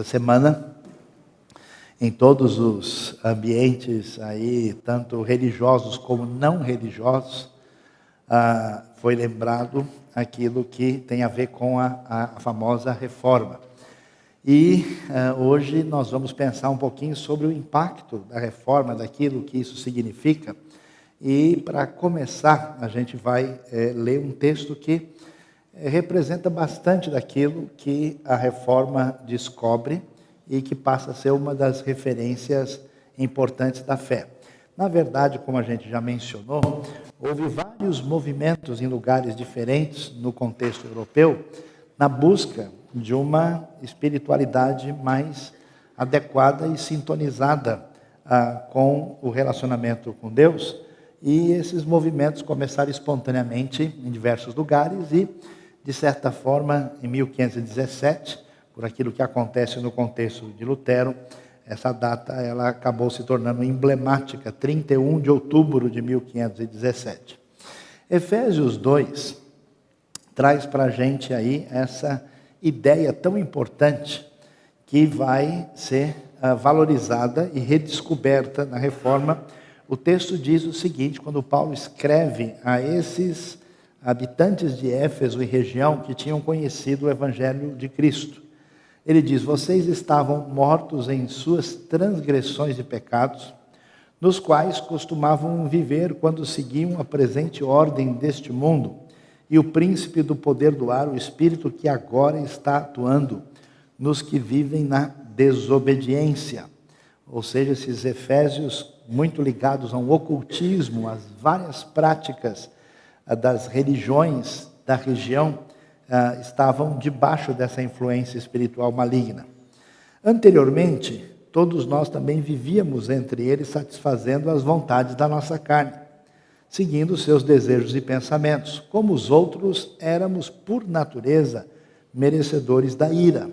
semana, em todos os ambientes aí, tanto religiosos como não religiosos, foi lembrado aquilo que tem a ver com a famosa reforma. E hoje nós vamos pensar um pouquinho sobre o impacto da reforma, daquilo que isso significa. E para começar, a gente vai ler um texto que representa bastante daquilo que a reforma descobre e que passa a ser uma das referências importantes da fé. Na verdade, como a gente já mencionou, houve vários movimentos em lugares diferentes no contexto europeu na busca de uma espiritualidade mais adequada e sintonizada com o relacionamento com Deus. E esses movimentos começaram espontaneamente em diversos lugares e, de certa forma, em 1517, por aquilo que acontece no contexto de Lutero, essa data ela acabou se tornando emblemática, 31 de outubro de 1517. Efésios 2 traz para a gente aí essa ideia tão importante que vai ser valorizada e redescoberta na reforma. O texto diz o seguinte, quando Paulo escreve a esses habitantes de Éfeso e região que tinham conhecido o Evangelho de Cristo. Ele diz, vocês estavam mortos em suas transgressões e pecados, nos quais costumavam viver quando seguiam a presente ordem deste mundo, e o príncipe do poder do ar, o Espírito que agora está atuando nos que vivem na desobediência. Ou seja, esses Efésios muito ligados ao ocultismo, às várias práticas das religiões da região, estavam debaixo dessa influência espiritual maligna. Anteriormente, todos nós também vivíamos entre eles satisfazendo as vontades da nossa carne, seguindo os seus desejos e pensamentos. Como os outros, éramos, por natureza, merecedores da ira.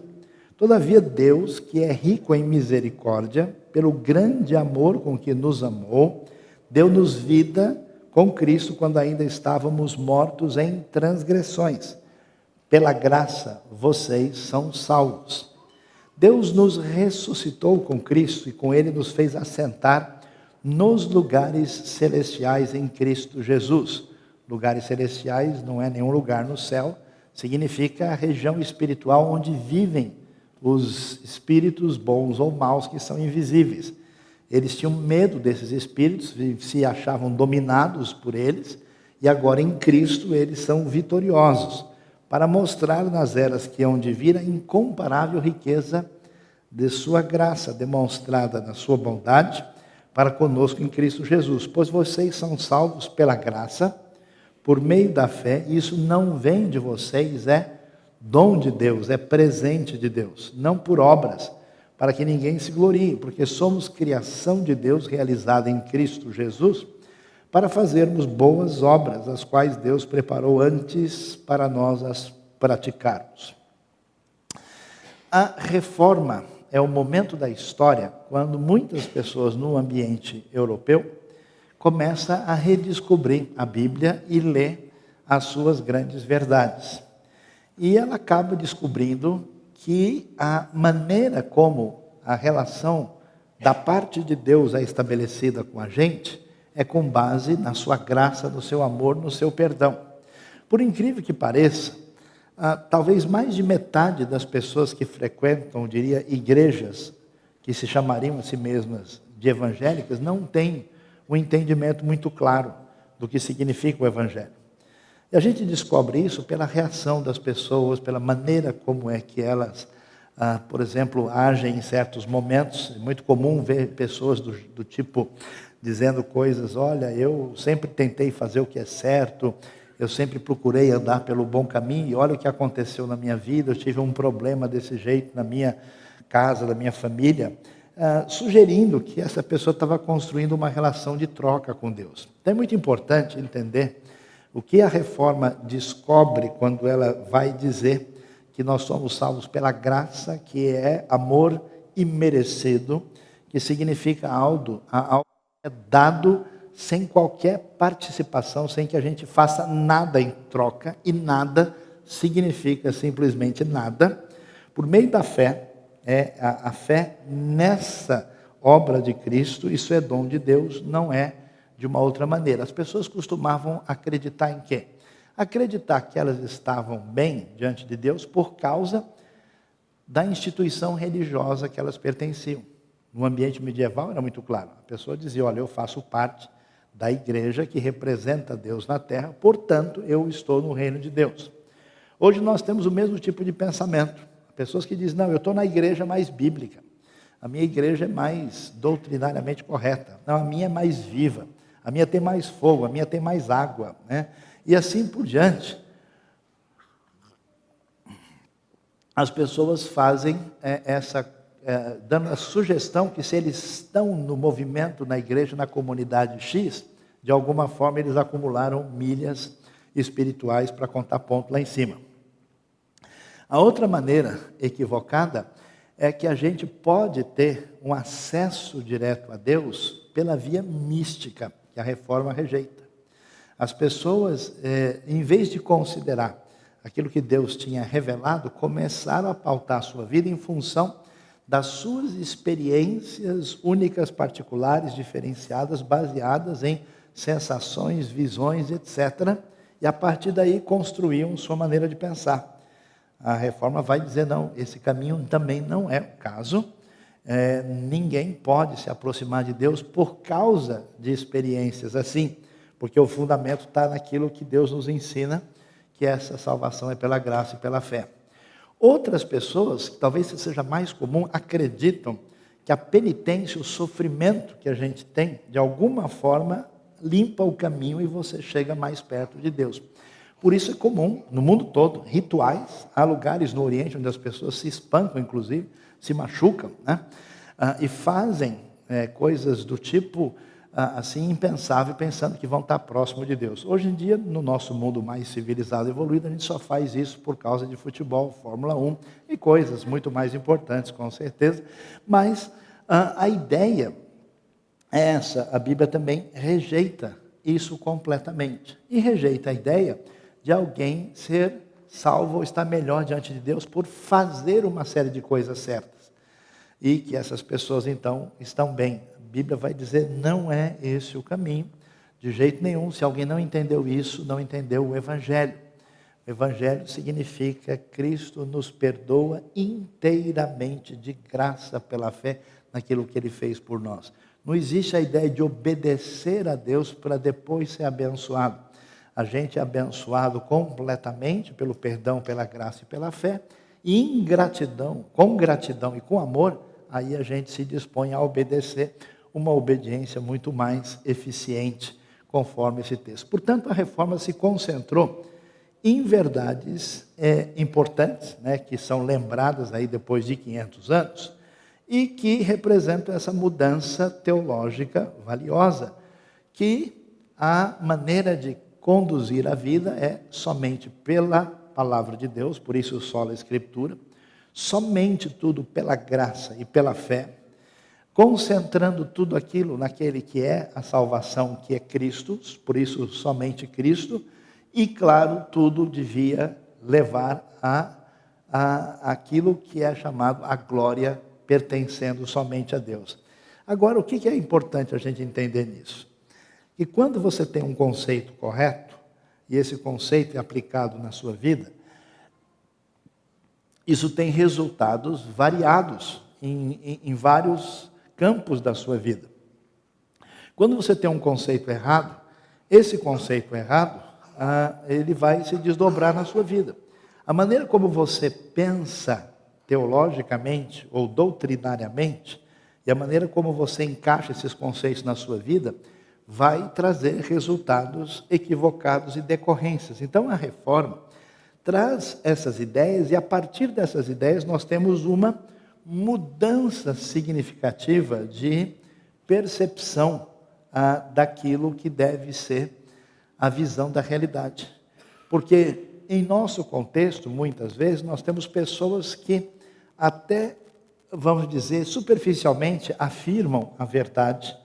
Todavia, Deus, que é rico em misericórdia, pelo grande amor com que nos amou, deu-nos vida com Cristo quando ainda estávamos mortos em transgressões. Pela graça, vocês são salvos. Deus nos ressuscitou com Cristo e com Ele nos fez assentar nos lugares celestiais em Cristo Jesus. Lugares celestiais não é nenhum lugar no céu, significa a região espiritual onde vivem os espíritos bons ou maus que são invisíveis. Eles tinham medo desses espíritos, se achavam dominados por eles, e agora em Cristo eles são vitoriosos, para mostrar nas eras que hão de vir a incomparável riqueza de sua graça, demonstrada na sua bondade, para conosco em Cristo Jesus. Pois vocês são salvos pela graça, por meio da fé, e isso não vem de vocês, é dom de Deus, é presente de Deus, não por obras, para que ninguém se glorie, porque somos criação de Deus realizada em Cristo Jesus, para fazermos boas obras, as quais Deus preparou antes para nós as praticarmos. A reforma é o momento da história quando muitas pessoas no ambiente europeu começam a redescobrir a Bíblia e ler as suas grandes verdades. E ela acaba descobrindo que a maneira como a relação da parte de Deus é estabelecida com a gente é com base na sua graça, no seu amor, no seu perdão. Por incrível que pareça, talvez mais de metade das pessoas que frequentam, diria, igrejas que se chamariam a si mesmas de evangélicas, não têm um entendimento muito claro do que significa o Evangelho. E a gente descobre isso pela reação das pessoas, pela maneira como é que elas, por exemplo, agem em certos momentos. É muito comum ver pessoas do tipo dizendo coisas, olha, eu sempre tentei fazer o que é certo, eu sempre procurei andar pelo bom caminho, e olha o que aconteceu na minha vida, eu tive um problema desse jeito na minha casa, na minha família, sugerindo que essa pessoa estava construindo uma relação de troca com Deus. Então é muito importante entender o que a reforma descobre quando ela vai dizer que nós somos salvos pela graça, que é amor imerecido, que significa algo é dado sem qualquer participação, sem que a gente faça nada em troca, e nada significa simplesmente nada, por meio da fé, é a fé nessa obra de Cristo, isso é dom de Deus, não é de uma outra maneira. As pessoas costumavam acreditar em quê? Acreditar que elas estavam bem diante de Deus por causa da instituição religiosa que elas pertenciam. No ambiente medieval era muito claro. A pessoa dizia, olha, eu faço parte da igreja que representa Deus na terra, portanto, eu estou no reino de Deus. Hoje nós temos o mesmo tipo de pensamento. Pessoas que dizem, não, eu estou na igreja mais bíblica. A minha igreja é mais doutrinariamente correta. Não, a minha é mais viva. A minha tem mais fogo, a minha tem mais água, né? E assim por diante. As pessoas fazem dando a sugestão que se eles estão no movimento, na igreja, na comunidade X, de alguma forma eles acumularam milhas espirituais para contar ponto lá em cima. A outra maneira equivocada é que a gente pode ter um acesso direto a Deus pela via mística, que a reforma rejeita. As pessoas, em vez de considerar aquilo que Deus tinha revelado, começaram a pautar a sua vida em função das suas experiências únicas, particulares, diferenciadas, baseadas em sensações, visões, etc. E a partir daí construíam sua maneira de pensar. A reforma vai dizer, não, esse caminho também não é o caso. Ninguém pode se aproximar de Deus por causa de experiências assim, porque o fundamento está naquilo que Deus nos ensina, que essa salvação é pela graça e pela fé. Outras pessoas, talvez seja mais comum, acreditam que a penitência, o sofrimento que a gente tem, de alguma forma, limpa o caminho e você chega mais perto de Deus. Por isso é comum, no mundo todo, rituais. Há lugares no Oriente onde as pessoas se espancam, inclusive, se machucam, né? E fazem coisas do tipo assim impensável, pensando que vão estar próximo de Deus. Hoje em dia, no nosso mundo mais civilizado e evoluído, a gente só faz isso por causa de futebol, Fórmula 1 e coisas muito mais importantes, com certeza. Mas a ideia é essa. A Bíblia também rejeita isso completamente. E rejeita a ideia de alguém ser salvo ou estar melhor diante de Deus por fazer uma série de coisas certas. E que essas pessoas, então, estão bem. A Bíblia vai dizer, não é esse o caminho, de jeito nenhum. Se alguém não entendeu isso, não entendeu o Evangelho. O Evangelho significa Cristo nos perdoa inteiramente, de graça, pela fé, naquilo que Ele fez por nós. Não existe a ideia de obedecer a Deus para depois ser abençoado. A gente é abençoado completamente pelo perdão, pela graça e pela fé. E em gratidão, com gratidão e com amor, aí a gente se dispõe a obedecer, uma obediência muito mais eficiente, conforme esse texto. Portanto, a reforma se concentrou em verdades importantes, né, que são lembradas aí depois de 500 anos, e que representam essa mudança teológica valiosa, que a maneira de conduzir a vida é somente pela palavra de Deus, por isso sola Escritura, somente tudo pela graça e pela fé, concentrando tudo aquilo naquele que é a salvação, que é Cristo, por isso somente Cristo, e claro, tudo devia levar a aquilo que é chamado a glória, pertencendo somente a Deus. Agora, o que é importante a gente entender nisso? Que quando você tem um conceito correto, e esse conceito é aplicado na sua vida, isso tem resultados variados em vários campos da sua vida. Quando você tem um conceito errado, esse conceito errado, ele vai se desdobrar na sua vida. A maneira como você pensa teologicamente ou doutrinariamente, e a maneira como você encaixa esses conceitos na sua vida, vai trazer resultados equivocados e decorrências. Então, a reforma traz essas ideias, e a partir dessas ideias nós temos uma mudança significativa de percepção daquilo que deve ser a visão da realidade. Porque em nosso contexto, muitas vezes, nós temos pessoas que até, vamos dizer, superficialmente afirmam a verdade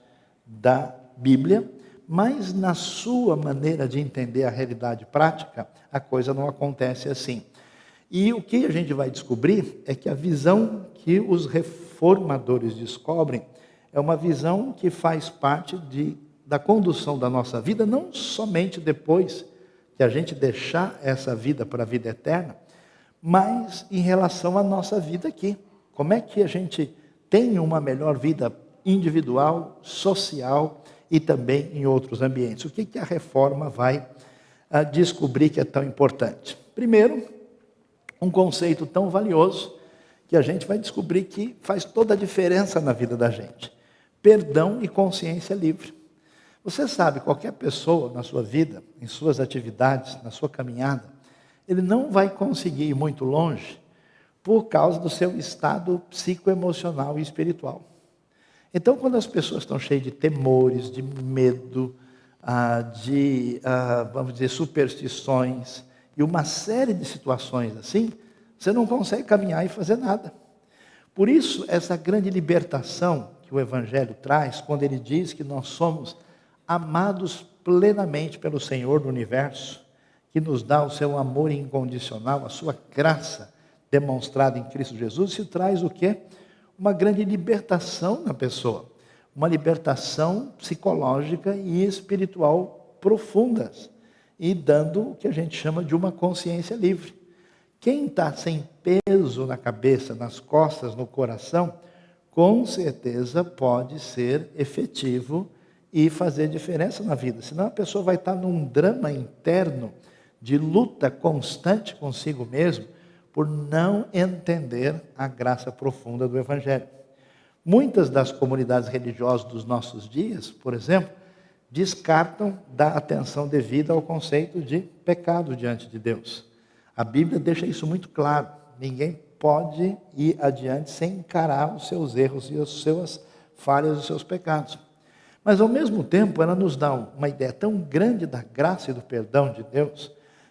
da Bíblia, mas na sua maneira de entender a realidade prática, a coisa não acontece assim. E o que a gente vai descobrir é que a visão que os reformadores descobrem é uma visão que faz parte da condução da nossa vida, não somente depois que a gente deixar essa vida para a vida eterna, mas em relação à nossa vida aqui. Como é que a gente tem uma melhor vida individual, social e também em outros ambientes? O que a reforma vai descobrir que é tão importante? Primeiro, um conceito tão valioso que a gente vai descobrir que faz toda a diferença na vida da gente: perdão e consciência livre. Você sabe, qualquer pessoa na sua vida, em suas atividades, na sua caminhada, ele não vai conseguir ir muito longe por causa do seu estado psicoemocional e espiritual. Então, quando as pessoas estão cheias de temores, de medo, vamos dizer, superstições e uma série de situações assim, você não consegue caminhar e fazer nada. Por isso, essa grande libertação que o Evangelho traz, quando ele diz que nós somos amados plenamente pelo Senhor do Universo, que nos dá o seu amor incondicional, a sua graça demonstrada em Cristo Jesus, se traz o quê? Uma grande libertação na pessoa, uma libertação psicológica e espiritual profundas, e dando o que a gente chama de uma consciência livre. Quem está sem peso na cabeça, nas costas, no coração, com certeza pode ser efetivo e fazer diferença na vida. Senão a pessoa vai estar num drama interno de luta constante consigo mesmo, por não entender a graça profunda do Evangelho. Muitas das comunidades religiosas dos nossos dias, por exemplo, descartam da atenção devida ao conceito de pecado diante de Deus. A Bíblia deixa isso muito claro. Ninguém pode ir adiante sem encarar os seus erros e as suas falhas, os seus pecados. Mas, ao mesmo tempo, ela nos dá uma ideia tão grande da graça e do perdão de Deus,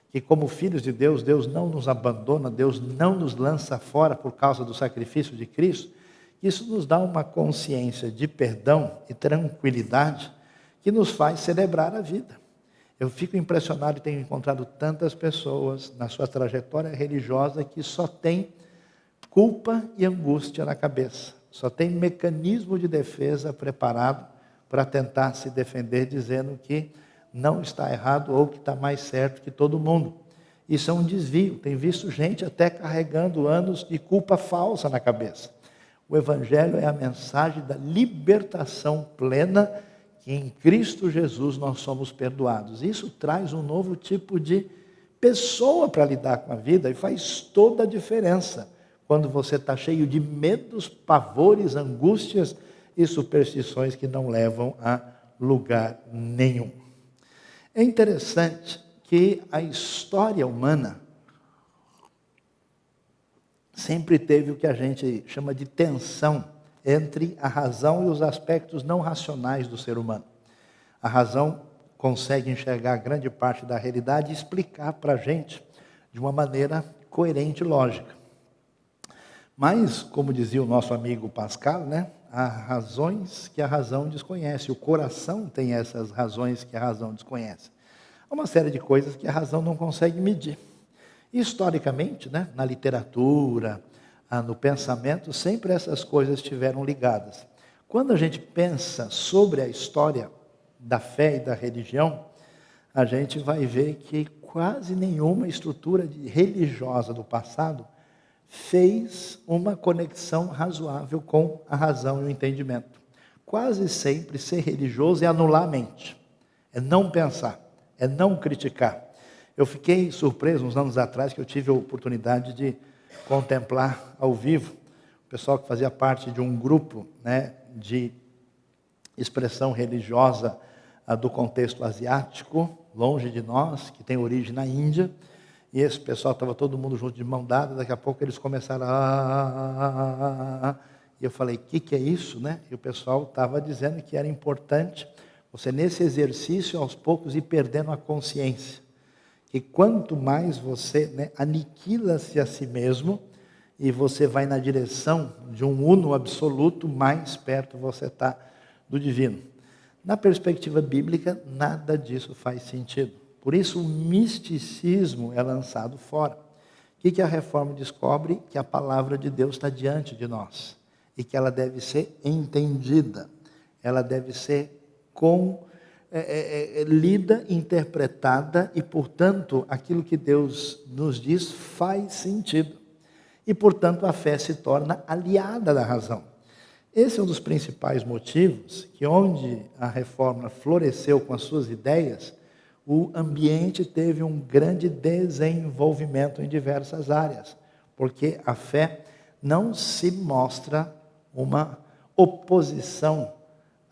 que como filhos de Deus, Deus não nos abandona, Deus não nos lança fora por causa do sacrifício de Cristo, que isso nos dá uma consciência de perdão e tranquilidade que nos faz celebrar a vida. Eu fico impressionado e tenho encontrado tantas pessoas na sua trajetória religiosa que só tem culpa e angústia na cabeça, só tem mecanismo de defesa preparado para tentar se defender, dizendo que não está errado ou que está mais certo que todo mundo. Isso é um desvio. Tem visto gente até carregando anos de culpa falsa na cabeça. O Evangelho é a mensagem da libertação plena, que em Cristo Jesus nós somos perdoados. Isso traz um novo tipo de pessoa para lidar com a vida e faz toda a diferença quando você está cheio de medos, pavores, angústias e superstições que não levam a lugar nenhum. É interessante que a história humana sempre teve o que a gente chama de tensão entre a razão e os aspectos não racionais do ser humano. A razão consegue enxergar grande parte da realidade e explicar para a gente de uma maneira coerente e lógica. Mas, como dizia o nosso amigo Pascal, né? Há razões que a razão desconhece. O coração tem essas razões que a razão desconhece. Há uma série de coisas que a razão não consegue medir. Historicamente, né, na literatura, no pensamento, sempre essas coisas estiveram ligadas. Quando a gente pensa sobre a história da fé e da religião, a gente vai ver que quase nenhuma estrutura religiosa do passado fez uma conexão razoável com a razão e o entendimento. Quase sempre ser religioso é anular a mente, é não pensar, é não criticar. Eu fiquei surpreso uns anos atrás que eu tive a oportunidade de contemplar ao vivo o pessoal que fazia parte de um grupo, né, de expressão religiosa do contexto asiático, longe de nós, que tem origem na Índia. E esse pessoal estava todo mundo junto de mão dada, daqui a pouco eles começaram e eu falei, o que é isso, né? E o pessoal estava dizendo que era importante você, nesse exercício, aos poucos, ir perdendo a consciência. E quanto mais você, né, aniquila-se a si mesmo, e você vai na direção de um uno absoluto, mais perto você está do divino. Na perspectiva bíblica, nada disso faz sentido. Por isso o misticismo é lançado fora. O que a reforma descobre? Que a palavra de Deus está diante de nós e que ela deve ser entendida, ela deve ser lida, interpretada e, portanto, aquilo que Deus nos diz faz sentido. E, portanto, a fé se torna aliada da razão. Esse é um dos principais motivos que, onde a reforma floresceu com as suas ideias, o ambiente teve um grande desenvolvimento em diversas áreas, porque a fé não se mostra uma oposição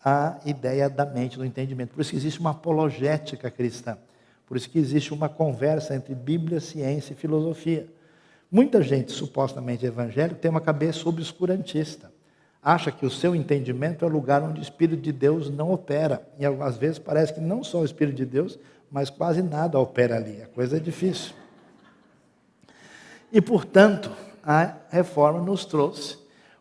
à ideia da mente, do entendimento. Por isso que existe uma apologética cristã, por isso que existe uma conversa entre Bíblia, ciência e filosofia. Muita gente supostamente evangélica tem uma cabeça obscurantista, acha que o seu entendimento é o lugar onde o Espírito de Deus não opera, e às vezes parece que não só o Espírito de Deus, mas quase nada opera ali, a coisa é difícil. E, portanto, a reforma nos trouxe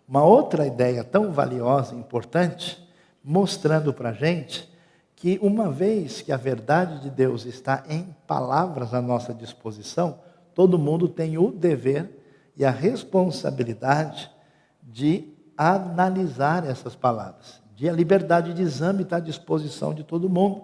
uma outra ideia tão valiosa e importante, mostrando para a gente que uma vez que a verdade de Deus está em palavras à nossa disposição, todo mundo tem o dever e a responsabilidade de analisar essas palavras, de a liberdade de exame está à disposição de todo mundo.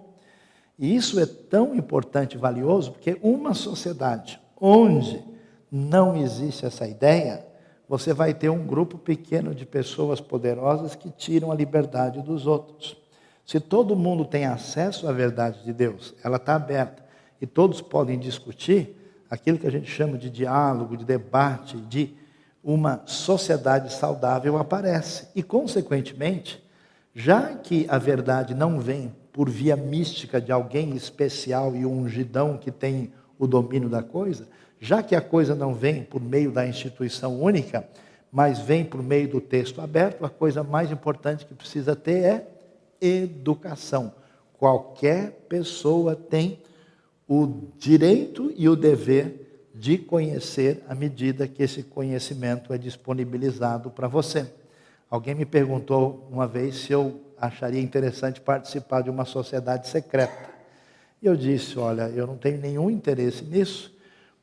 E isso é tão importante e valioso, porque uma sociedade onde não existe essa ideia, você vai ter um grupo pequeno de pessoas poderosas que tiram a liberdade dos outros. Se todo mundo tem acesso à verdade de Deus, ela está aberta, e todos podem discutir, aquilo que a gente chama de diálogo, de debate, de uma sociedade saudável aparece. E, consequentemente, já que a verdade não vem por via mística de alguém especial e ungidão que tem o domínio da coisa, já que a coisa não vem por meio da instituição única, mas vem por meio do texto aberto, a coisa mais importante que precisa ter é educação. Qualquer pessoa tem o direito e o dever de conhecer à medida que esse conhecimento é disponibilizado para você. Alguém me perguntou uma vez se eu acharia interessante participar de uma sociedade secreta. E eu disse, olha, eu não tenho nenhum interesse nisso,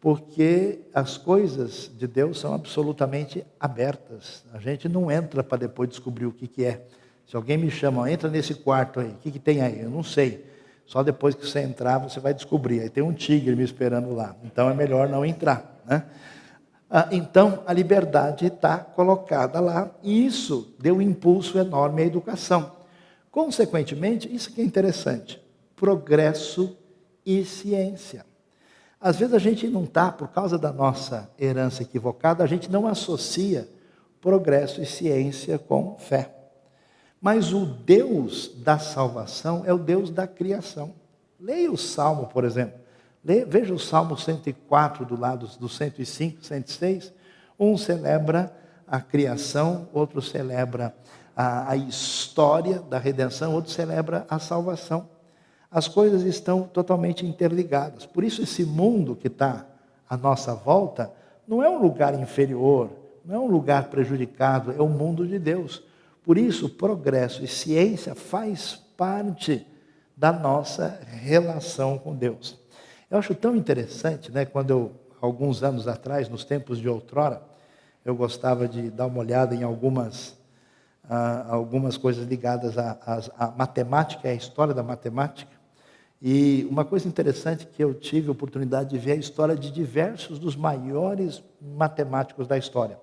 porque as coisas de Deus são absolutamente abertas. A gente não entra para depois descobrir o que é. Se alguém me chama, entra nesse quarto aí, o que tem aí? Eu não sei. Só depois que você entrar, você vai descobrir. Aí tem um tigre me esperando lá. Então é melhor não entrar, né? Então, a liberdade está colocada lá, e isso deu um impulso enorme à educação. Consequentemente, isso que é interessante, progresso e ciência. Às vezes a gente não está, por causa da nossa herança equivocada, a gente não associa progresso e ciência com fé. Mas o Deus da salvação é o Deus da criação. Leia o Salmo, por exemplo. Veja o Salmo 104 do lado do 105, 106. Um celebra a criação, outro celebra a história da redenção, outro celebra a salvação. As coisas estão totalmente interligadas. Por isso esse mundo que está à nossa volta não é um lugar inferior, não é um lugar prejudicado, é o mundo de Deus. Por isso, progresso e ciência faz parte da nossa relação com Deus. Eu acho tão interessante, né, quando eu, alguns anos atrás, nos tempos de outrora, eu gostava de dar uma olhada em algumas coisas ligadas à matemática, à história da matemática. E uma coisa interessante que eu tive a oportunidade de ver é a história de diversos dos maiores matemáticos da história.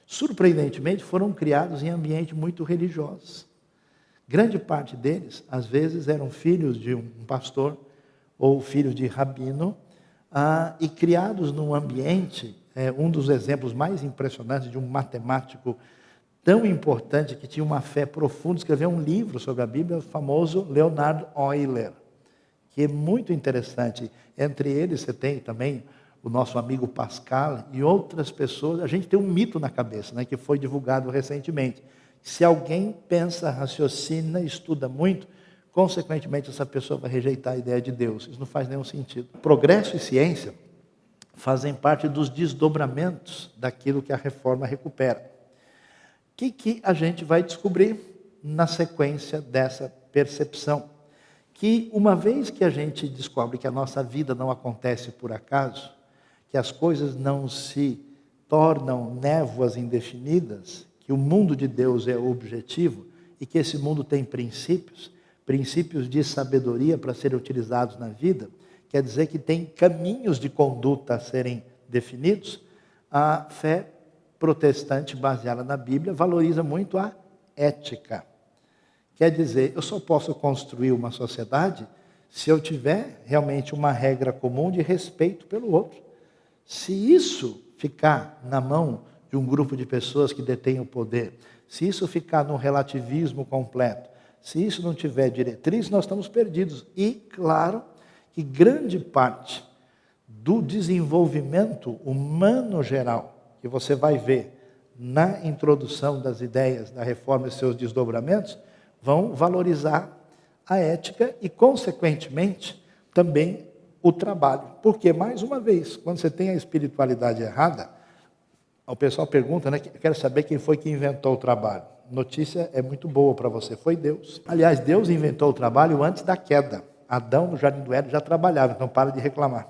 Surpreendentemente, foram criados em ambientes muito religiosos. Grande parte deles, às vezes, eram filhos de um pastor ou filhos de rabino, e criados num ambiente, um dos exemplos mais impressionantes de um matemático tão importante, que tinha uma fé profunda, escreveu um livro sobre a Bíblia, o famoso Leonard Euler, que é muito interessante. Entre eles você tem também o nosso amigo Pascal e outras pessoas. A gente tem um mito na cabeça, né, que foi divulgado recentemente. Se alguém pensa, raciocina, estuda muito, consequentemente essa pessoa vai rejeitar a ideia de Deus. Isso não faz nenhum sentido. Progresso e ciência fazem parte dos desdobramentos daquilo que a reforma recupera. O que a gente vai descobrir na sequência dessa percepção? Que uma vez que a gente descobre que a nossa vida não acontece por acaso, que as coisas não se tornam névoas indefinidas, que o mundo de Deus é o objetivo e que esse mundo tem princípios de sabedoria para serem utilizados na vida, quer dizer que tem caminhos de conduta a serem definidos. A fé protestante baseada na Bíblia valoriza muito a ética. Quer dizer, eu só posso construir uma sociedade se eu tiver realmente uma regra comum de respeito pelo outro. Se isso ficar na mão de um grupo de pessoas que detêm o poder, se isso ficar num relativismo completo, se isso não tiver diretriz, nós estamos perdidos. E, claro, que grande parte do desenvolvimento humano geral, que você vai ver na introdução das ideias da reforma e seus desdobramentos, vão valorizar a ética e, consequentemente, também o trabalho. Porque, mais uma vez, quando você tem a espiritualidade errada, o pessoal pergunta, né? Eu quero saber quem foi que inventou o trabalho. Notícia é muito boa para você, foi Deus. Aliás, Deus inventou o trabalho antes da queda. Adão, no Jardim do Éden, já trabalhava, então para de reclamar.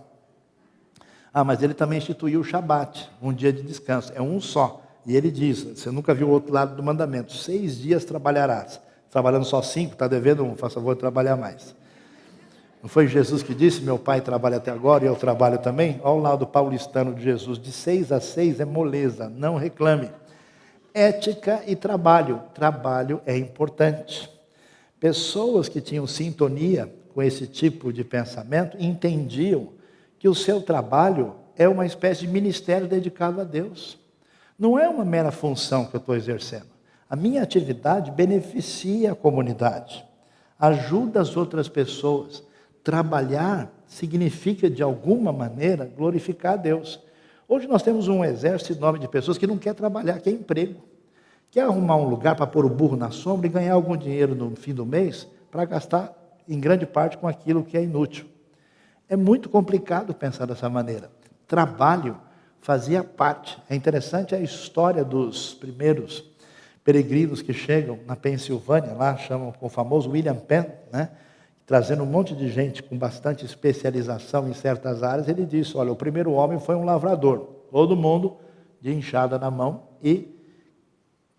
Mas ele também instituiu o Shabat, um dia de descanso, é um só. E ele diz, você nunca viu o outro lado do mandamento, 6 dias trabalharás. Trabalhando só 5, está devendo um, faça favor de trabalhar mais. Não foi Jesus que disse, meu pai trabalha até agora e eu trabalho também? Olha o lado paulistano de Jesus, de 6 a 6 é moleza, não reclame. Ética e trabalho, trabalho é importante. Pessoas que tinham sintonia com esse tipo de pensamento entendiam que o seu trabalho é uma espécie de ministério dedicado a Deus. Não é uma mera função que eu estou exercendo. A minha atividade beneficia a comunidade, ajuda as outras pessoas. Trabalhar significa, de alguma maneira, glorificar a Deus. Hoje nós temos um exército enorme de pessoas que não quer trabalhar, quer emprego. Quer arrumar um lugar para pôr o burro na sombra e ganhar algum dinheiro no fim do mês para gastar, em grande parte, com aquilo que é inútil. É muito complicado pensar dessa maneira. Trabalho fazia parte. É interessante a história dos primeiros peregrinos que chegam na Pensilvânia, lá chamam com o famoso William Penn, né? Trazendo um monte de gente com bastante especialização em certas áreas. Ele disse, olha, o primeiro homem foi um lavrador, todo mundo de enxada na mão e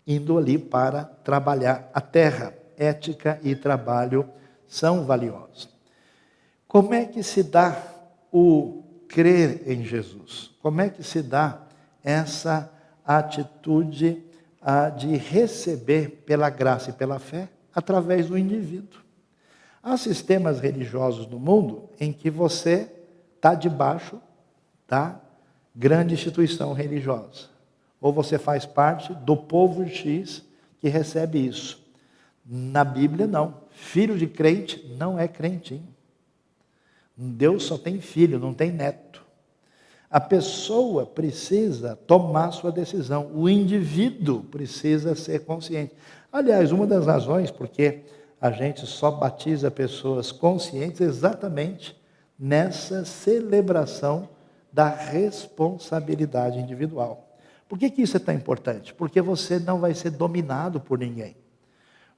indo ali para trabalhar a terra. Ética e trabalho são valiosos. Como é que se dá o crer em Jesus? Como é que se dá essa atitude de receber pela graça e pela fé através do indivíduo? Há sistemas religiosos no mundo em que você está debaixo da grande instituição religiosa. Ou você faz parte do povo X que recebe isso. Na Bíblia, não. Filho de crente não é crentinho. Deus só tem filho, não tem neto. A pessoa precisa tomar sua decisão. O indivíduo precisa ser consciente. Aliás, uma das razões porque a gente só batiza pessoas conscientes exatamente nessa celebração da responsabilidade individual. Por que isso é tão importante? Porque você não vai ser dominado por ninguém.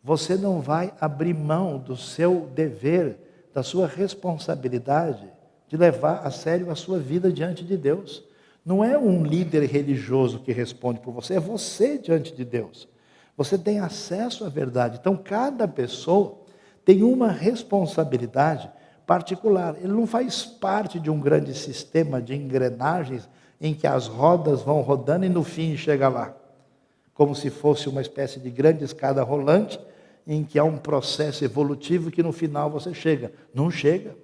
Você não vai abrir mão do seu dever, da sua responsabilidade de levar a sério a sua vida diante de Deus. Não é um líder religioso que responde por você, é você diante de Deus. Você tem acesso à verdade. Então, cada pessoa tem uma responsabilidade particular. Ele não faz parte de um grande sistema de engrenagens em que as rodas vão rodando e no fim chega lá. Como se fosse uma espécie de grande escada rolante em que há um processo evolutivo que no final você chega. Não chega.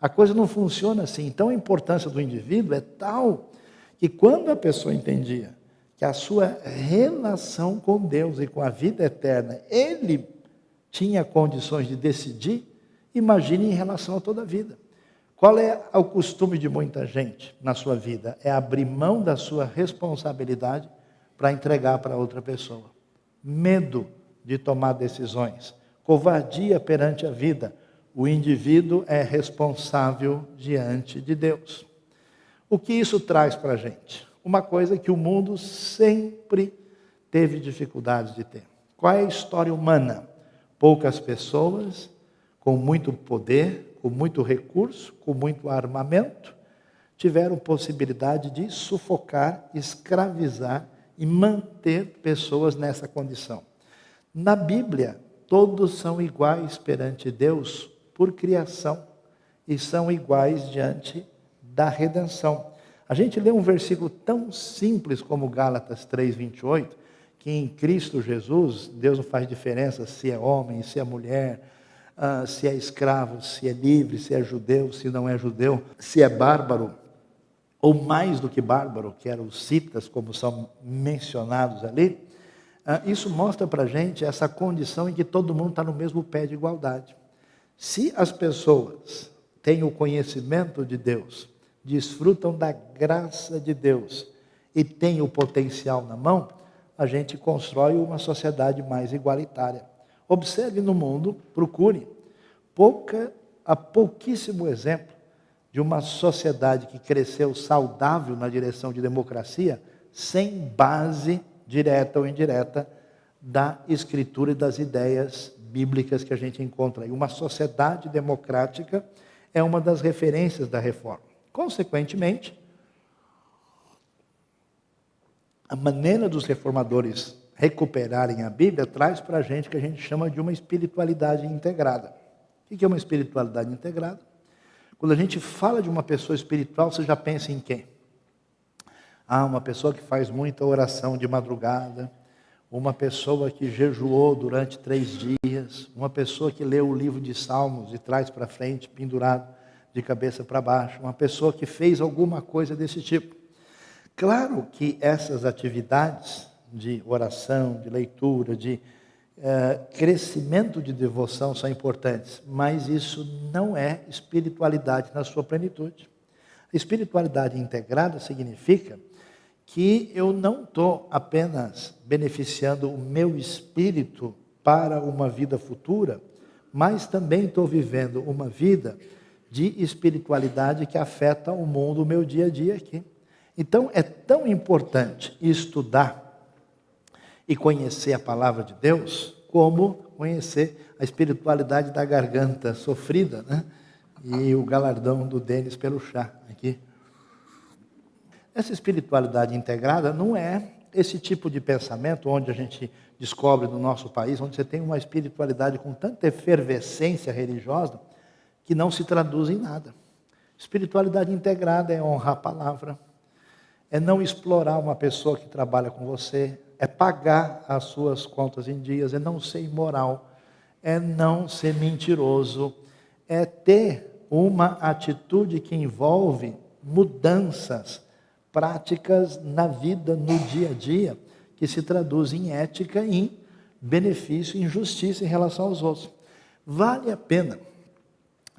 A coisa não funciona assim. Então, a importância do indivíduo é tal que quando a pessoa entendia que a sua relação com Deus e com a vida eterna, ele tinha condições de decidir, imagine em relação a toda a vida. Qual é o costume de muita gente na sua vida? É abrir mão da sua responsabilidade para entregar para outra pessoa. Medo de tomar decisões. Covardia perante a vida. O indivíduo é responsável diante de Deus. O que isso traz para a gente? Uma coisa que o mundo sempre teve dificuldades de ter. Qual é a história humana? Poucas pessoas, com muito poder, com muito recurso, com muito armamento, tiveram possibilidade de sufocar, escravizar e manter pessoas nessa condição. Na Bíblia, todos são iguais perante Deus por criação e são iguais diante da redenção. A gente lê um versículo tão simples como Gálatas 3:28, que em Cristo Jesus, Deus não faz diferença se é homem, se é mulher, se é escravo, se é livre, se é judeu, se não é judeu, se é bárbaro, ou mais do que bárbaro, que eram os citas, como são mencionados ali. Isso mostra para a gente essa condição em que todo mundo está no mesmo pé de igualdade. Se as pessoas têm o conhecimento de Deus, desfrutam da graça de Deus e têm o potencial na mão, a gente constrói uma sociedade mais igualitária. Observe no mundo, procure. Há pouquíssimo exemplo de uma sociedade que cresceu saudável na direção de democracia, sem base direta ou indireta da escritura e das ideias bíblicas que a gente encontra aí. Uma sociedade democrática é uma das referências da reforma. Consequentemente, a maneira dos reformadores recuperarem a Bíblia traz para a gente o que a gente chama de uma espiritualidade integrada. O que é uma espiritualidade integrada? Quando a gente fala de uma pessoa espiritual, você já pensa em quem? Uma pessoa que faz muita oração de madrugada, uma pessoa que jejuou durante 3 dias, uma pessoa que leu o livro de Salmos e traz para frente, pendurado de cabeça para baixo, uma pessoa que fez alguma coisa desse tipo. Claro que essas atividades de oração, de leitura, de crescimento de devoção são importantes, mas isso não é espiritualidade na sua plenitude. A espiritualidade integrada significa que eu não estou apenas beneficiando o meu espírito para uma vida futura, mas também estou vivendo uma vida de espiritualidade que afeta o mundo, o meu dia a dia aqui. Então é tão importante estudar e conhecer a palavra de Deus, como conhecer a espiritualidade da garganta sofrida, né? E o galardão do Denis pelo chá aqui. Essa espiritualidade integrada não é esse tipo de pensamento onde a gente descobre no nosso país, onde você tem uma espiritualidade com tanta efervescência religiosa que não se traduz em nada. Espiritualidade integrada é honrar a palavra, é não explorar uma pessoa que trabalha com você, é pagar as suas contas em dias, é não ser imoral, é não ser mentiroso, é ter uma atitude que envolve mudanças práticas na vida, no dia a dia, que se traduz em ética, em benefício, em justiça em relação aos outros. Vale a pena,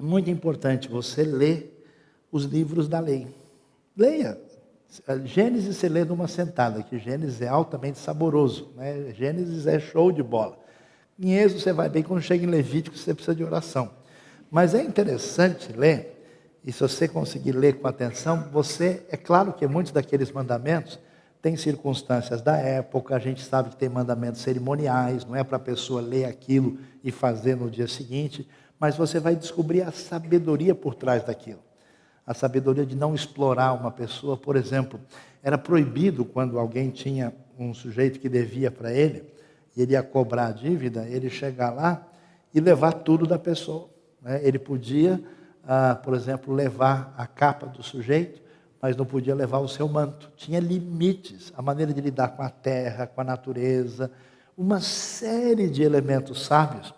muito importante, você ler os livros da lei. Leia. Gênesis você lê numa sentada, que Gênesis é altamente saboroso, né? Gênesis é show de bola. Em Êxodo você vai bem, quando chega em Levítico você precisa de oração. Mas é interessante ler, e se você conseguir ler com atenção, é claro que muitos daqueles mandamentos têm circunstâncias da época, a gente sabe que tem mandamentos cerimoniais, não é para a pessoa ler aquilo e fazer no dia seguinte, mas você vai descobrir a sabedoria por trás daquilo. A sabedoria de não explorar uma pessoa, por exemplo, era proibido quando alguém tinha um sujeito que devia para ele, e ele ia cobrar a dívida, ele chegar lá e levar tudo da pessoa, né? Ele podia, por exemplo, levar a capa do sujeito, mas não podia levar o seu manto. Tinha limites, a maneira de lidar com a terra, com a natureza, uma série de elementos sábios.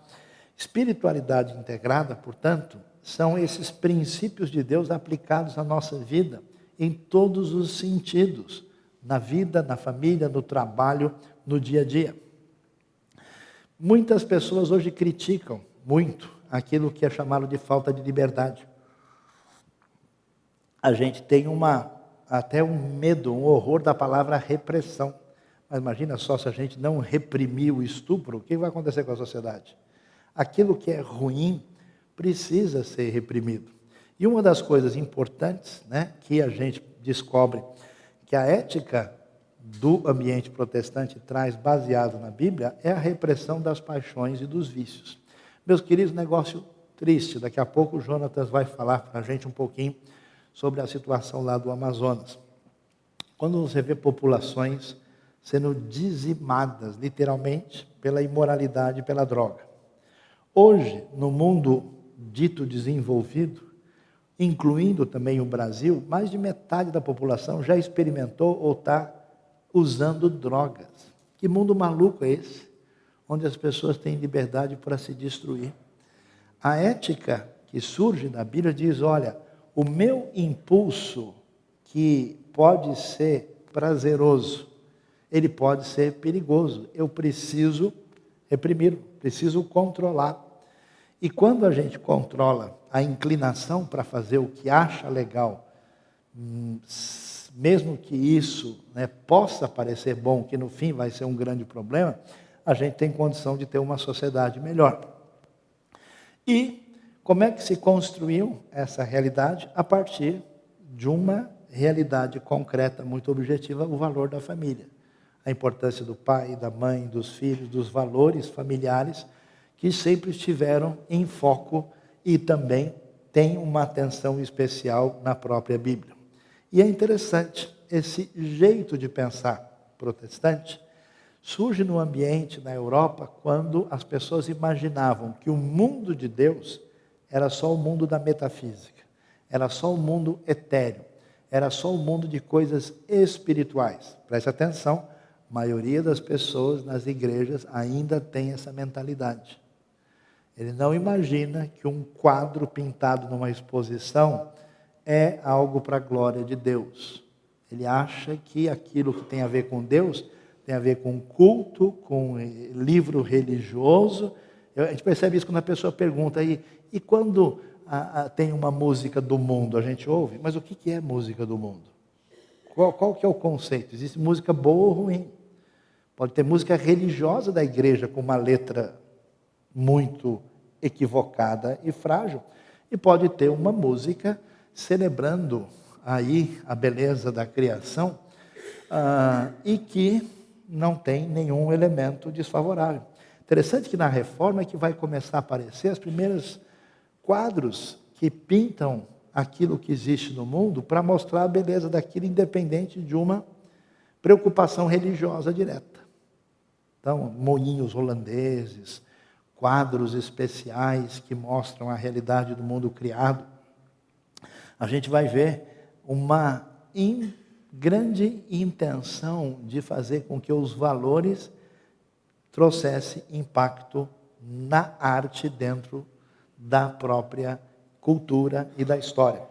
Espiritualidade integrada, portanto, são esses princípios de Deus aplicados à nossa vida, em todos os sentidos, na vida, na família, no trabalho, no dia a dia. Muitas pessoas hoje criticam muito aquilo que é chamado de falta de liberdade. A gente tem até um medo, um horror da palavra repressão. Mas imagina só, se a gente não reprimir o estupro, o que vai acontecer com a sociedade? Aquilo que é ruim precisa ser reprimido. E uma das coisas importantes, né, que a gente descobre que a ética do ambiente protestante traz, baseado na Bíblia, é a repressão das paixões e dos vícios. Meus queridos, negócio triste. Daqui a pouco o Jonatas vai falar para a gente um pouquinho sobre a situação lá do Amazonas. Quando você vê populações sendo dizimadas, literalmente, pela imoralidade e pela droga. Hoje, no mundo dito desenvolvido, incluindo também o Brasil, mais de metade da população já experimentou ou está usando drogas. Que mundo maluco é esse? Onde as pessoas têm liberdade para se destruir. A ética que surge na Bíblia diz, olha, o meu impulso, que pode ser prazeroso, ele pode ser perigoso. Eu preciso reprimir, preciso controlar. E quando a gente controla a inclinação para fazer o que acha legal, mesmo que isso, possa parecer bom, que no fim vai ser um grande problema, a gente tem condição de ter uma sociedade melhor. E como é que se construiu essa realidade? A partir de uma realidade concreta, muito objetiva, o valor da família. A importância do pai, da mãe, dos filhos, dos valores familiares, que sempre estiveram em foco e também tem uma atenção especial na própria Bíblia. E é interessante, esse jeito de pensar protestante surge no ambiente na Europa quando as pessoas imaginavam que o mundo de Deus era só o mundo da metafísica, era só o mundo etéreo, era só o mundo de coisas espirituais. Preste atenção, a maioria das pessoas nas igrejas ainda tem essa mentalidade. Ele não imagina que um quadro pintado numa exposição é algo para a glória de Deus. Ele acha que aquilo que tem a ver com Deus tem a ver com culto, com livro religioso. A gente percebe isso quando a pessoa pergunta, e quando tem uma música do mundo, a gente ouve, mas o que é música do mundo? Qual que é o conceito? Existe música boa ou ruim? Pode ter música religiosa da igreja com uma letra muito equivocada e frágil, e pode ter uma música celebrando aí a beleza da criação, e que não tem nenhum elemento desfavorável. Interessante que na Reforma é que vai começar a aparecer os primeiros quadros que pintam aquilo que existe no mundo para mostrar a beleza daquilo, independente de uma preocupação religiosa direta. Então, moinhos holandeses, quadros especiais que mostram a realidade do mundo criado. A gente vai ver uma grande intenção de fazer com que os valores trouxessem impacto na arte dentro da própria cultura e da história.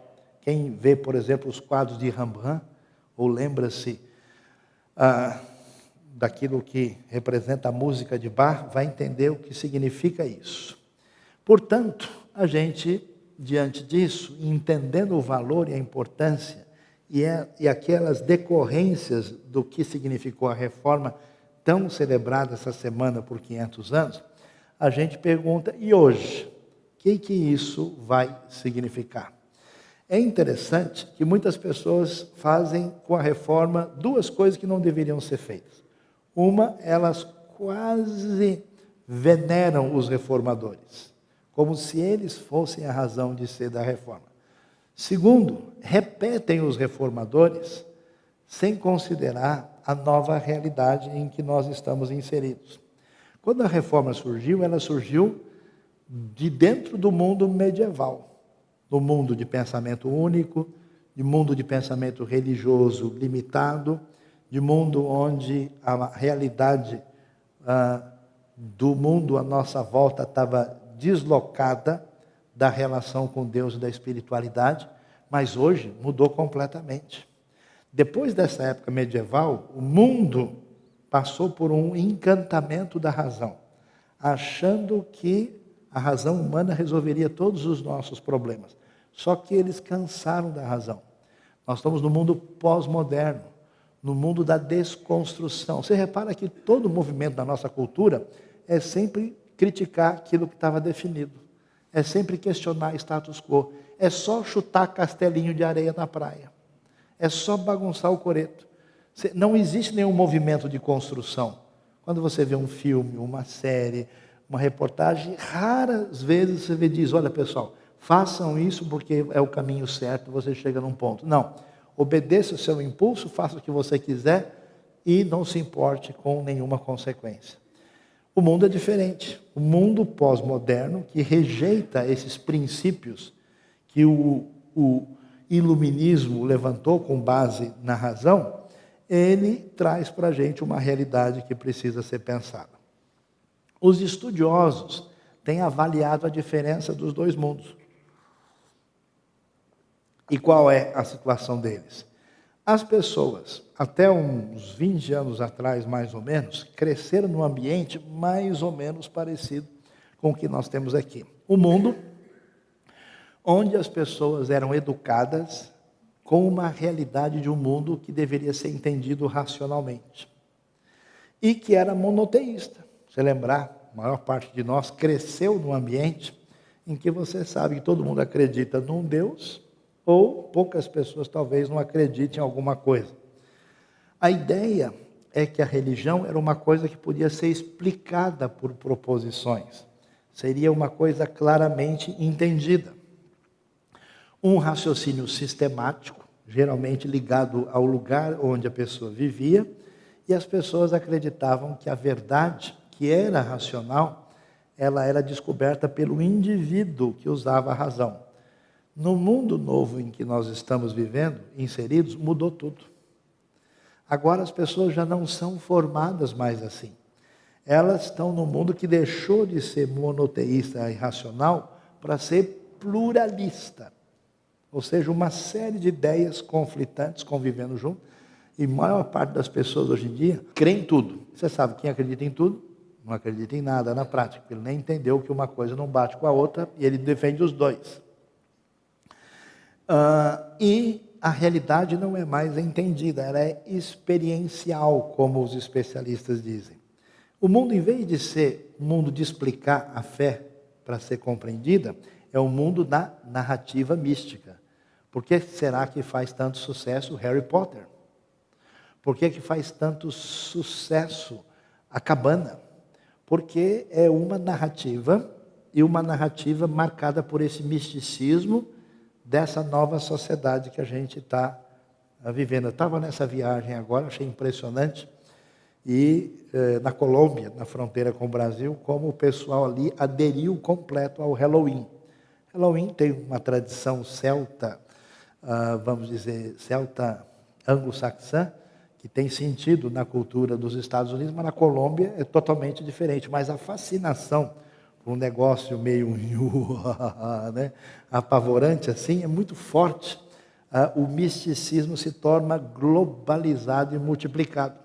Quem vê, por exemplo, os quadros de Rembrandt, ou lembra-se daquilo que representa a música de Bach, vai entender o que significa isso. Portanto, a gente, diante disso, entendendo o valor e a importância e aquelas decorrências do que significou a reforma tão celebrada essa semana por 500 anos, a gente pergunta, e hoje? O que isso vai significar? É interessante que muitas pessoas fazem com a reforma duas coisas que não deveriam ser feitas. Uma, elas quase veneram os reformadores, como se eles fossem a razão de ser da reforma. Segundo, repetem os reformadores sem considerar a nova realidade em que nós estamos inseridos. Quando a reforma surgiu, ela surgiu de dentro do mundo medieval, do mundo de pensamento único, de mundo de pensamento religioso limitado, de mundo onde a realidade do mundo à nossa volta estava deslocada da relação com Deus e da espiritualidade, mas hoje mudou completamente. Depois dessa época medieval, o mundo passou por um encantamento da razão, achando que a razão humana resolveria todos os nossos problemas. Só que eles cansaram da razão. Nós estamos no mundo pós-moderno, no mundo da desconstrução. Você repara que todo movimento da nossa cultura é sempre criticar aquilo que estava definido. É sempre questionar status quo. É só chutar castelinho de areia na praia. É só bagunçar o coreto. Não existe nenhum movimento de construção. Quando você vê um filme, uma série, uma reportagem, raras vezes você diz, olha pessoal, façam isso porque é o caminho certo, você chega num ponto. Não, obedeça o seu impulso, faça o que você quiser e não se importe com nenhuma consequência. O mundo é diferente. O mundo pós-moderno, que rejeita esses princípios que o iluminismo levantou com base na razão, ele traz para a gente uma realidade que precisa ser pensada. Os estudiosos têm avaliado a diferença dos dois mundos. E qual é a situação deles? As pessoas, até uns 20 anos atrás, mais ou menos, cresceram num ambiente mais ou menos parecido com o que nós temos aqui. O mundo onde as pessoas eram educadas com uma realidade de um mundo que deveria ser entendido racionalmente. E que era monoteísta. Você lembrar, a maior parte de nós cresceu num ambiente em que você sabe que todo mundo acredita num Deus, ou poucas pessoas talvez não acreditem em alguma coisa. A ideia é que a religião era uma coisa que podia ser explicada por proposições. Seria uma coisa claramente entendida. Um raciocínio sistemático, geralmente ligado ao lugar onde a pessoa vivia, e as pessoas acreditavam que a verdade, que era racional, ela era descoberta pelo indivíduo que usava a razão. No mundo novo em que nós estamos vivendo, inseridos, mudou tudo. Agora as pessoas já não são formadas mais assim. Elas estão num mundo que deixou de ser monoteísta e racional para ser pluralista. Ou seja, uma série de ideias conflitantes convivendo junto. E a maior parte das pessoas hoje em dia crê em tudo. Você sabe, quem acredita em tudo, não acredita em nada na prática. Ele nem entendeu que uma coisa não bate com a outra e ele defende os dois. E a realidade não é mais entendida, ela é experiencial, como os especialistas dizem. O mundo, em vez de ser um mundo de explicar a fé para ser compreendida, é um mundo da narrativa mística. Por que será que faz tanto sucesso Harry Potter? Por que faz tanto sucesso a Cabana? Porque é uma narrativa, e uma narrativa marcada por esse misticismo dessa nova sociedade que a gente está vivendo. Eu estava nessa viagem agora, achei impressionante, e na Colômbia, na fronteira com o Brasil, como o pessoal ali aderiu completo ao Halloween. Halloween tem uma tradição celta, vamos dizer, celta anglo-saxã, que tem sentido na cultura dos Estados Unidos, mas na Colômbia é totalmente diferente. Mas a fascinação um negócio meio né, apavorante assim, é muito forte. O misticismo se torna globalizado e multiplicado.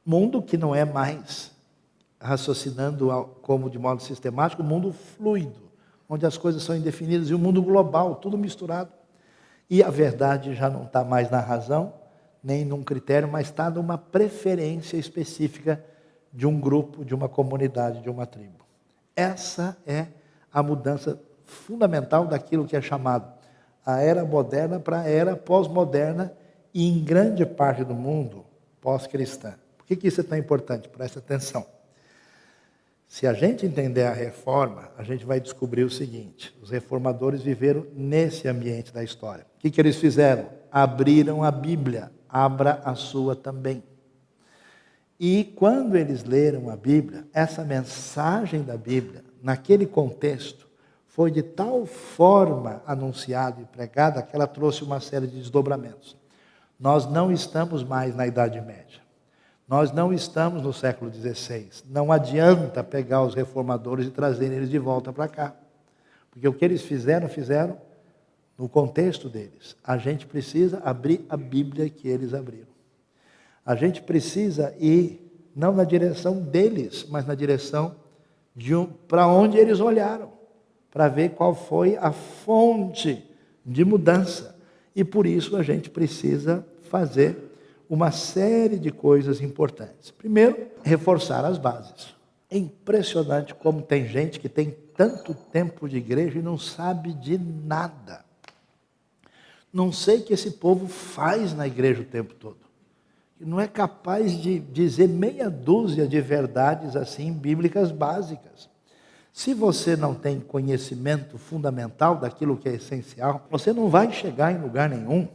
Mundo que não é mais raciocinando como de modo sistemático, mundo fluido, onde as coisas são indefinidas, e o mundo global, tudo misturado. E a verdade já não está mais na razão, nem num critério, mas está numa preferência específica de um grupo, de uma comunidade, de uma tribo. Essa é a mudança fundamental daquilo que é chamado a era moderna para a era pós-moderna e em grande parte do mundo pós-cristã. Por que isso é tão importante? Presta atenção. Se a gente entender a reforma, a gente vai descobrir o seguinte: os reformadores viveram nesse ambiente da história. O que eles fizeram? Abriram a Bíblia, abra a sua também. E quando eles leram a Bíblia, essa mensagem da Bíblia, naquele contexto, foi de tal forma anunciada e pregada que ela trouxe uma série de desdobramentos. Nós não estamos mais na Idade Média. Nós não estamos no século XVI. Não adianta pegar os reformadores e trazer eles de volta para cá. Porque o que eles fizeram no contexto deles. A gente precisa abrir a Bíblia que eles abriram. A gente precisa ir, não na direção deles, mas na direção para onde eles olharam, para ver qual foi a fonte de mudança. E por isso a gente precisa fazer uma série de coisas importantes. Primeiro, reforçar as bases. É impressionante como tem gente que tem tanto tempo de igreja e não sabe de nada. Não sei o que esse povo faz na igreja o tempo todo. Não é capaz de dizer meia dúzia de verdades assim bíblicas básicas. Se você não tem conhecimento fundamental daquilo que é essencial, você não vai chegar em lugar nenhum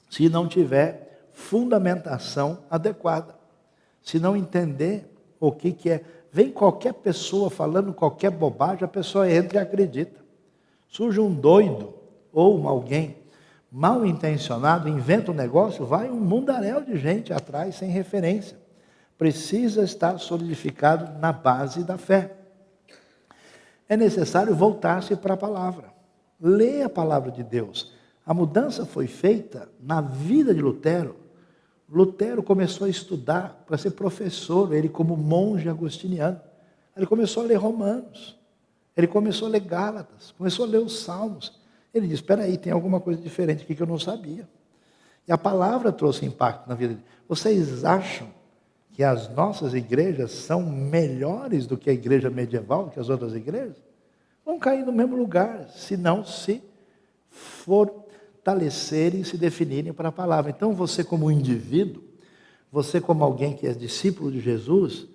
se não tiver fundamentação adequada. Se não entender o que é. Vem qualquer pessoa falando qualquer bobagem, a pessoa entra e acredita. Surge um doido ou alguém mal intencionado, inventa um negócio, vai um mundaréu de gente atrás sem referência. Precisa estar solidificado na base da fé. É necessário voltar-se para a palavra. Ler a palavra de Deus. A mudança foi feita na vida de Lutero. Lutero começou a estudar para ser professor, ele como monge agostiniano. Ele começou a ler Romanos, ele começou a ler Gálatas, começou a ler os Salmos. Ele disse, espera aí, tem alguma coisa diferente aqui que eu não sabia. E a palavra trouxe impacto na vida dele. Vocês acham que as nossas igrejas são melhores do que a igreja medieval, que as outras igrejas? Vão cair no mesmo lugar, se não se fortalecerem e se definirem para a palavra. Então você como indivíduo, você como alguém que é discípulo de Jesus,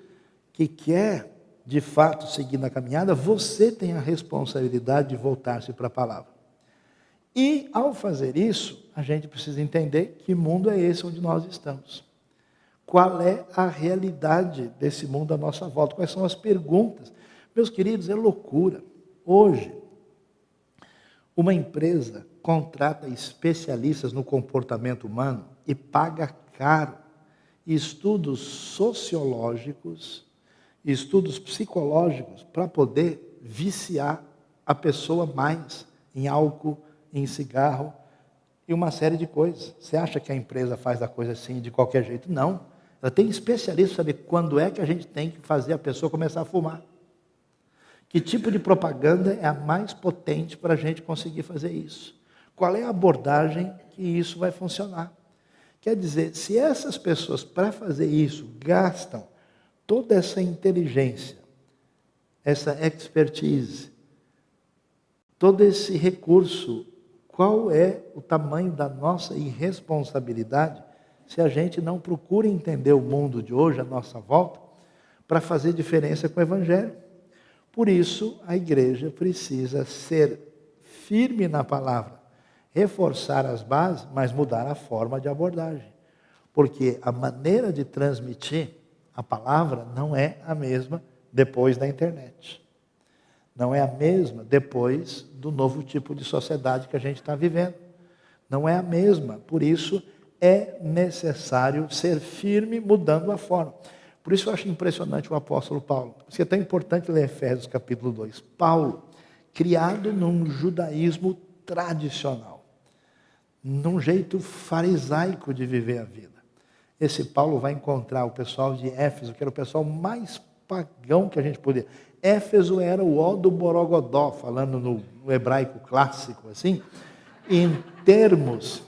que quer de fato seguir na caminhada, você tem a responsabilidade de voltar-se para a palavra. E ao fazer isso, a gente precisa entender que mundo é esse onde nós estamos. Qual é a realidade desse mundo à nossa volta? Quais são as perguntas? Meus queridos, é loucura. Hoje, uma empresa contrata especialistas no comportamento humano e paga caro estudos sociológicos, estudos psicológicos para poder viciar a pessoa mais em álcool, em cigarro e uma série de coisas. Você acha que a empresa faz a coisa assim de qualquer jeito? Não. Ela tem especialistas para saber quando é que a gente tem que fazer a pessoa começar a fumar. Que tipo de propaganda é a mais potente para a gente conseguir fazer isso? Qual é a abordagem que isso vai funcionar? Quer dizer, se essas pessoas, para fazer isso, gastam toda essa inteligência, essa expertise, todo esse recurso, qual é o tamanho da nossa irresponsabilidade se a gente não procura entender o mundo de hoje, à nossa volta, para fazer diferença com o Evangelho? Por isso, a igreja precisa ser firme na palavra, reforçar as bases, mas mudar a forma de abordagem. Porque a maneira de transmitir a palavra não é a mesma depois da internet. Não é a mesma depois do novo tipo de sociedade que a gente está vivendo. Não é a mesma, por isso é necessário ser firme mudando a forma. Por isso eu acho impressionante o apóstolo Paulo. Por isso é tão importante ler Efésios capítulo 2. Paulo, criado num judaísmo tradicional, num jeito farisaico de viver a vida. Esse Paulo vai encontrar o pessoal de Éfeso, que era o pessoal mais pagão que a gente podia. Éfeso era o ó do Borogodó, falando no hebraico clássico, assim, em termos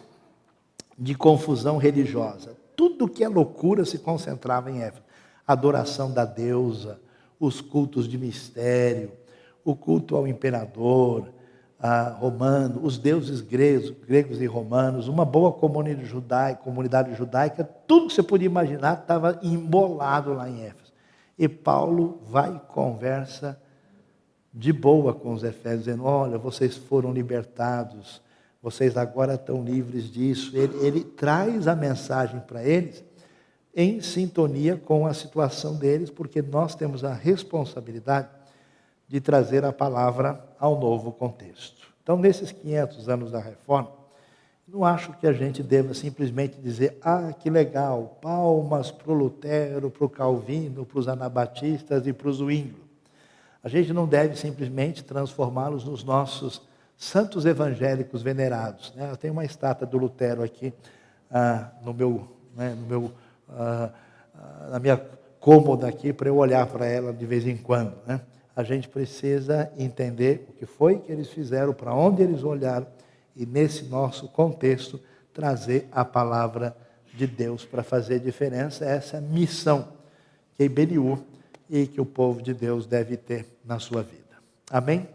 de confusão religiosa. Tudo que é loucura se concentrava em Éfeso. A adoração da deusa, os cultos de mistério, o culto ao imperador romano, os deuses gregos e romanos, uma boa comunidade judaica, tudo que você podia imaginar estava embolado lá em Éfeso. E Paulo vai e conversa de boa com os efésios, dizendo, olha, vocês foram libertados, vocês agora estão livres disso. Ele traz a mensagem para eles em sintonia com a situação deles, porque nós temos a responsabilidade de trazer a palavra ao novo contexto. Então, nesses 500 anos da Reforma, não acho que a gente deva simplesmente dizer, que legal, palmas para o Lutero, para o Calvino, para os anabatistas e para os Zwinglio. A gente não deve simplesmente transformá-los nos nossos santos evangélicos venerados. Eu tenho uma estátua do Lutero aqui na minha cômoda aqui, para eu olhar para ela de vez em quando. A gente precisa entender o que foi que eles fizeram, para onde eles olharam, e nesse nosso contexto, trazer a palavra de Deus para fazer diferença. Essa é a missão que a IBNU e que o povo de Deus deve ter na sua vida. Amém?